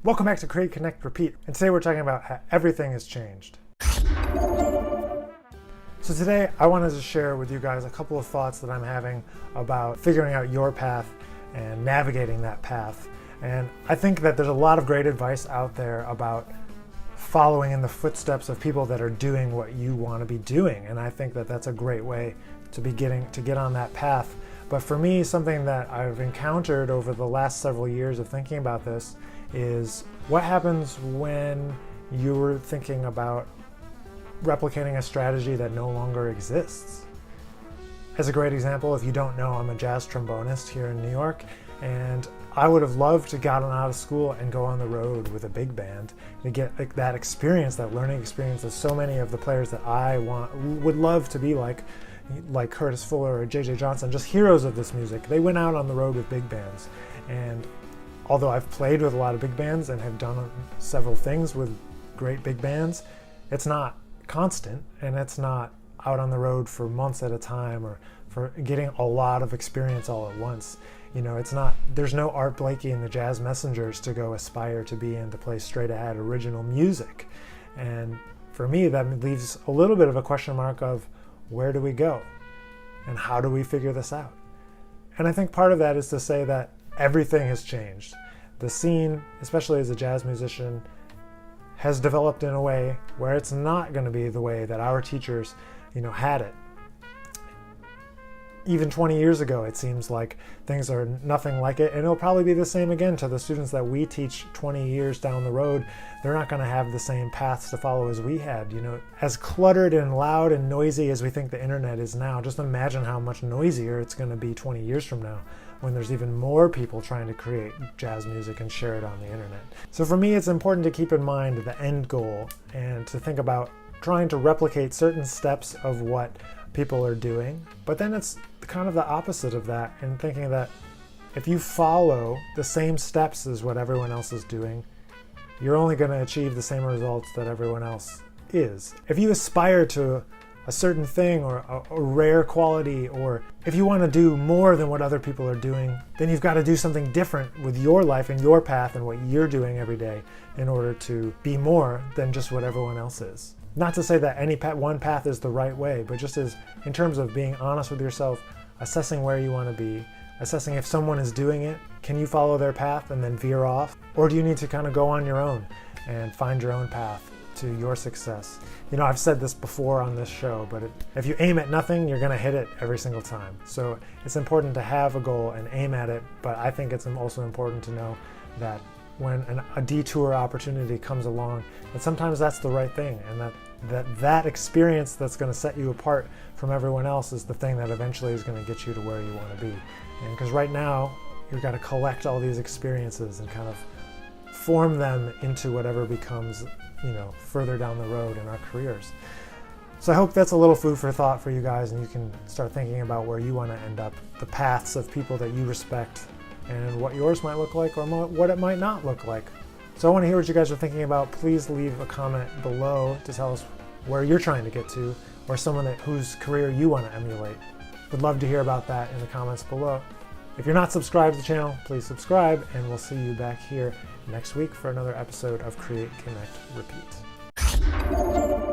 Welcome back to Create, Connect, Repeat, and today we're talking about how everything has changed. So today I wanted to share with you guys a couple of thoughts that I'm having about figuring out your path and navigating that path. And I think that there's a lot of great advice out there about following in the footsteps of people that are doing what you want to be doing. And I think that that's a great way to get on that path. But for me, something that I've encountered over the last several years of thinking about this is what happens when you were thinking about replicating a strategy that no longer exists. As a great example, if you don't know, I'm a jazz trombonist here in New York, and I would have loved to gotten out of school and go on the road with a big band to get that experience, that learning experience that so many of the players that I would love to be like Curtis Fuller or J.J. Johnson, just heroes of this music. They went out on the road with big bands, and although I've played with a lot of big bands and have done several things with great big bands, it's not constant, and it's not out on the road for months at a time or for getting a lot of experience all at once. You know, there's no Art Blakey and the Jazz Messengers to go aspire to be and to play straight ahead original music. And for me, that leaves a little bit of a question mark of where do we go and how do we figure this out? And I think part of that is to say that everything has changed. The scene, especially as a jazz musician, has developed in a way where it's not going to be the way that our teachers, had it. Even 20 years ago, it seems like things are nothing like it, and it'll probably be the same again to the students that we teach 20 years down the road. They're not going to have the same paths to follow as we had. As cluttered and loud and noisy as we think the internet is now, just imagine how much noisier it's going to be 20 years from now, when there's even more people trying to create jazz music and share it on the internet. So for me, it's important to keep in mind the end goal and to think about trying to replicate certain steps of what people are doing. But then it's kind of the opposite of that, and thinking that if you follow the same steps as what everyone else is doing, you're only going to achieve the same results that everyone else is. If you aspire to a certain thing or a rare quality, or if you want to do more than what other people are doing, then you've got to do something different with your life and your path and what you're doing every day in order to be more than just what everyone else is. Not to say that any one path is the right way, but just as in terms of being honest with yourself, assessing where you want to be, assessing if someone is doing it, can you follow their path and then veer off? Or do you need to kind of go on your own and find your own path to your success? I've said this before on this show, but if you aim at nothing, you're going to hit it every single time. So it's important to have a goal and aim at it, but I think it's also important to know that when a detour opportunity comes along, that sometimes that's the right thing, and that experience that's going to set you apart from everyone else is the thing that eventually is going to get you to where you want to be. And because right now, you've got to collect all these experiences and kind of form them into whatever becomes, further down the road in our careers. So I hope that's a little food for thought for you guys, and you can start thinking about where you want to end up, the paths of people that you respect, and what yours might look like or what it might not look like. So I want to hear what you guys are thinking about. Please leave a comment below to tell us where you're trying to get to, or someone whose career you want to emulate. Would love to hear about that in the comments below. If you're not subscribed to the channel, please subscribe, and we'll see you back here next week for another episode of Create, Connect, Repeat.